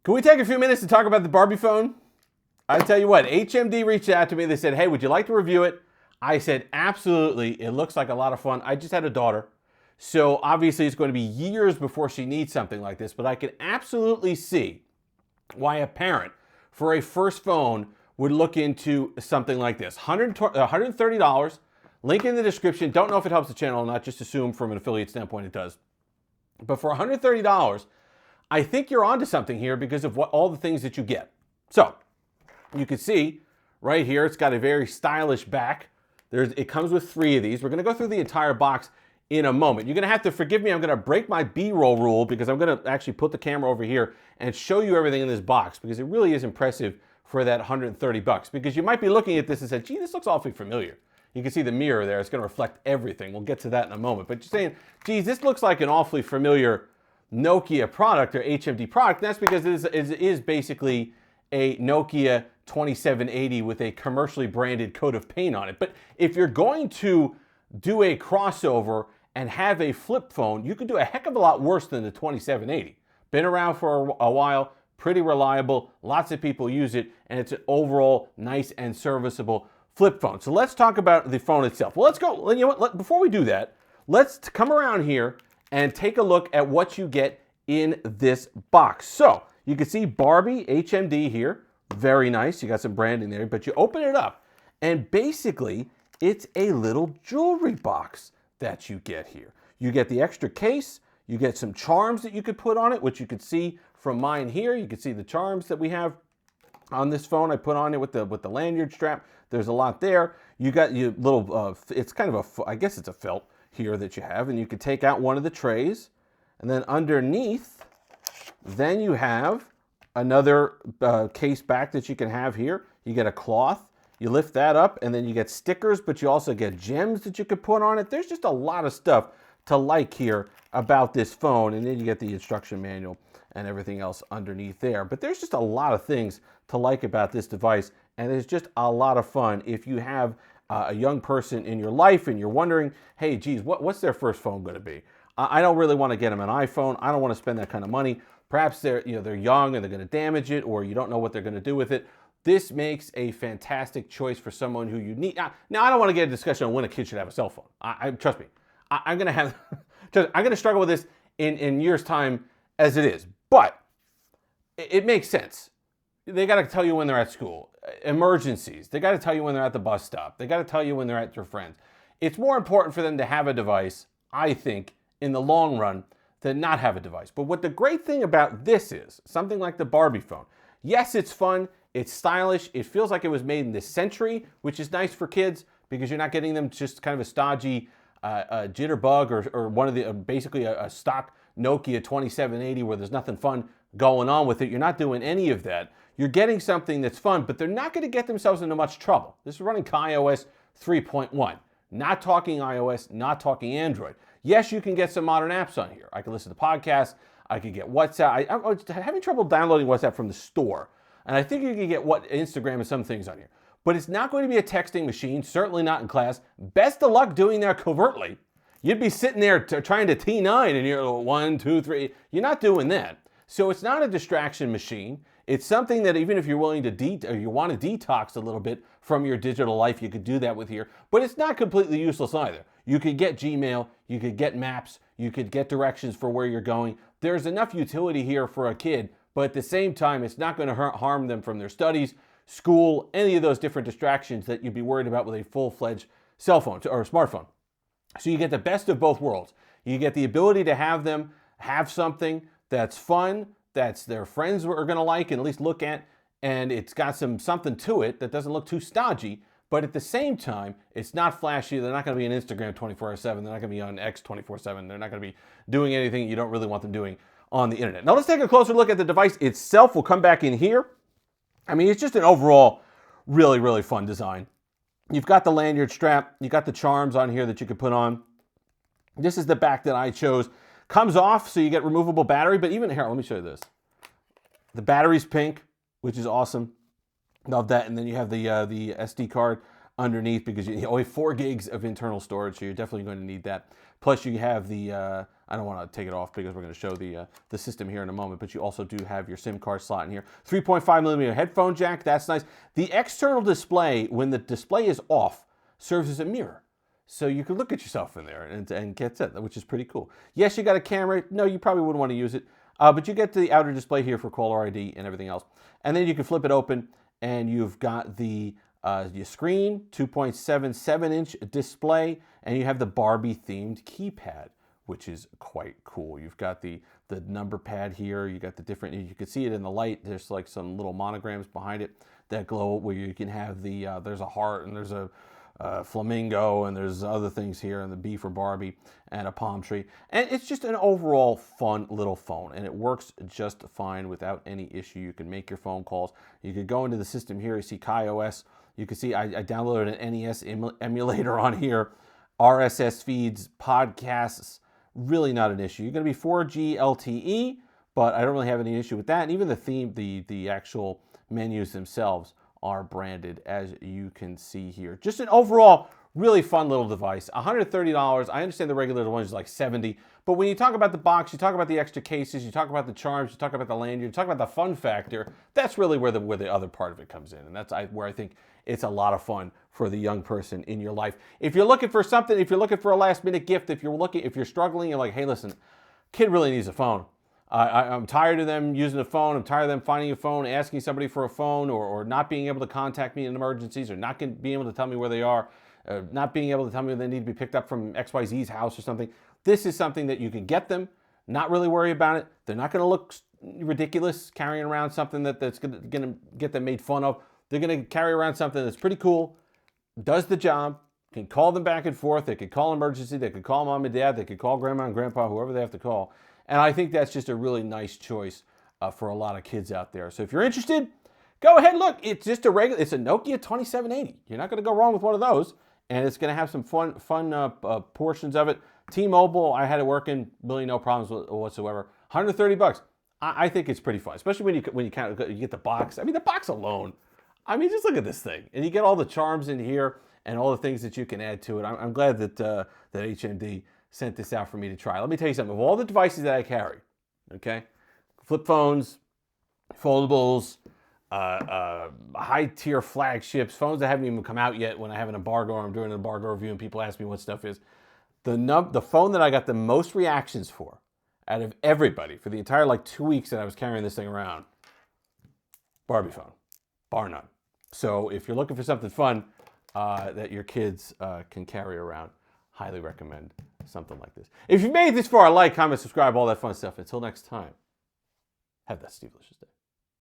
Can we take a few minutes to talk about the Barbie phone? I tell you what, HMD reached out to me. They said, hey, would you like to review it? I said, absolutely. It looks like a lot of fun. I just had a daughter. So obviously it's going to be years before she needs something like this, but I can absolutely see why a parent for a first phone would look into something like this. $130, link in the description. Don't know if it helps the channel or not, just assume from an affiliate standpoint it does. But for $130, I think you're onto something here because of all the things that you get. So you can see right here, it's got a very stylish back. It comes with 3 of these. We're going to go through the entire box in a moment. You're going to have to forgive me. I'm going to break my B-roll rule because I'm going to actually put the camera over here and show you everything in this box because it really is impressive for that 130 bucks. Because you might be looking at this and say, gee, this looks awfully familiar. You can see the mirror there. It's going to reflect everything. We'll get to that in a moment. But you're saying, geez, this looks like an awfully familiar Nokia product or HMD product. And that's because it is basically a Nokia 2780 with a commercially branded coat of paint on it. But if you're going to do a crossover and have a flip phone, you could do a heck of a lot worse than the 2780. Been around for a while, pretty reliable, lots of people use it, and it's an overall nice and serviceable flip phone. So let's talk about the phone itself. Well, let's go. You know what? Before we do that, let's come around here and take a look at what you get in this box. So you can see Barbie HMD here. Very nice. You got some branding there, but you open it up and basically it's a little jewelry box that you get here. You get the extra case. You get some charms that you could put on it, which you could see from mine here. You can see the charms that we have on this phone. I put on it with the lanyard strap. There's a lot there. You got your little, it's kind of I guess it's a felt here that you have, and you can take out one of the trays. And then underneath, then you have another case back that you can have here. You get a cloth. You lift that up, and then you get stickers, but you also get gems that you could put on it. There's just a lot of stuff to like here about this phone, and then you get the instruction manual and everything else underneath there. But there's just a lot of things to like about this device, and it's just a lot of fun if you have a young person in your life and you're wondering, hey, geez, what's their first phone going to be? I don't really want to get them an iPhone. I don't want to spend that kind of money. Perhaps they're young and they're going to damage it, or you don't know what they're going to do with it. This makes a fantastic choice for someone who you need. Now, I don't want to get a discussion on when a kid should have a cell phone. Trust me, I'm going to have, I'm going to struggle with this in years' time as it is. But it makes sense. They got to tell you when they're at school. Emergencies. They got to tell you when they're at the bus stop. They got to tell you when they're at their friends. It's more important for them to have a device, I think, in the long run, than not have a device. But what the great thing about this is, something like the Barbie phone. Yes, it's fun. It's stylish. It feels like it was made in this century, which is nice for kids because you're not getting them just kind of a stodgy jitterbug or one of the basically a stock Nokia 2780 where there's nothing fun going on with it. You're not doing any of that. You're getting something that's fun, but they're not going to get themselves into much trouble. This is running iOS 3.1. Not talking iOS, not talking Android. Yes, you can get some modern apps on here. I can listen to podcasts. I could get WhatsApp. I'm having trouble downloading WhatsApp from the store. And I think you can get Instagram and some things on here. But it's not going to be a texting machine, certainly not in class. Best of luck doing that covertly. You'd be sitting there trying to T9 and you're 1, 2, 3. You're not doing that. So it's not a distraction machine. It's something that even if you're willing to or you want to detox a little bit from your digital life, you could do that with here. But it's not completely useless either. You could get Gmail, you could get maps, you could get directions for where you're going. There's enough utility here for a kid, but at the same time, it's not going to harm them from their studies, school, any of those different distractions that you'd be worried about with a full-fledged cell phone or smartphone. So you get the best of both worlds. You get the ability to have them have something that's fun, that's their friends are going to like and at least look at, and it's got something to it that doesn't look too stodgy, but at the same time, it's not flashy. They're not going to be on Instagram 24/7. They're not going to be on X 24/7. They're not going to be doing anything you don't really want them doing on the internet. Now let's take a closer look at the device itself. We'll come back in here. I mean, it's just an overall really, really fun design. You've got the lanyard strap. You got the charms on here that you could put on. This is the back that I chose. Comes off, so you get removable battery, but even here, let me show you this. The battery's pink, which is awesome. Love that. And then you have the SD card underneath because you only 4 gigs of internal storage, so you're definitely going to need that. Plus, you have the I don't want to take it off because we're going to show the system here in a moment, but you also do have your SIM card slot in here. 3.5 millimeter headphone jack, that's nice. The external display, when the display is off, serves as a mirror. So you can look at yourself in there and get it, which is pretty cool. Yes, you got a camera. No, you probably wouldn't want to use it. But you get the outer display here for caller ID and everything else. And then you can flip it open, and you've got your screen, 2.77-inch display, and you have the Barbie-themed keypad, which is quite cool. You've got the number pad here. You got the different, you can see it in the light. There's like some little monograms behind it that glow where you can have there's a heart and there's a flamingo, and there's other things here, and the B for Barbie, and a palm tree. And it's just an overall fun little phone, and it works just fine without any issue. You can make your phone calls. You could go into the system here. You see KaiOS. You can see I downloaded an NES emulator on here. RSS feeds, podcasts, really not an issue. You're going to be 4G LTE, but I don't really have any issue with that. And even the theme, the actual menus themselves are branded, as you can see here. Just an overall really fun little device. $130. I understand the regular one is like $70, but when you talk about the box, you talk about the extra cases, you talk about the charms, you talk about the lanyard, you talk about the fun factor. That's really where the other part of it comes in, and that's where I think it's a lot of fun for the young person in your life. If you're looking for something, if you're looking for a last-minute gift, if you're struggling, you're like, hey, listen, kid really needs a phone. I'm tired of them using a phone. I'm tired of them finding a phone, asking somebody for a phone, or not being able to contact me in emergencies, or not being able to tell me where they are, not being able to tell me when they need to be picked up from XYZ's house or something. This is something that you can get them, not really worry about it. They're not going to look ridiculous carrying around something that's going to get them made fun of. They're going to carry around something that's pretty cool, does the job, can call them back and forth. They could call emergency. They could call mom and dad. They could call grandma and grandpa, whoever they have to call. And I think that's just a really nice choice for a lot of kids out there. So if you're interested, go ahead and look. It's just it's a Nokia 2780. You're not going to go wrong with one of those. And it's going to have some fun portions of it. T-Mobile, I had it working, really no problems whatsoever. $130. I think it's pretty fun, especially when you get the box. I mean, the box alone. I mean, just look at this thing, and you get all the charms in here and all the things that you can add to it. I'm glad that HMD sent this out for me to try. Let me tell you something. Of all the devices that I carry, okay, flip phones, foldables, high-tier flagships, phones that haven't even come out yet when I have an embargo or I'm doing an embargo review and people ask me what stuff is, the phone that I got the most reactions for out of everybody for the entire 2 weeks that I was carrying this thing around, Barbie phone, bar none. So if you're looking for something fun that your kids can carry around, highly recommend something like this. If you've made it this far, like, comment, subscribe, all that fun stuff. Until next time, have that Steve-licious day.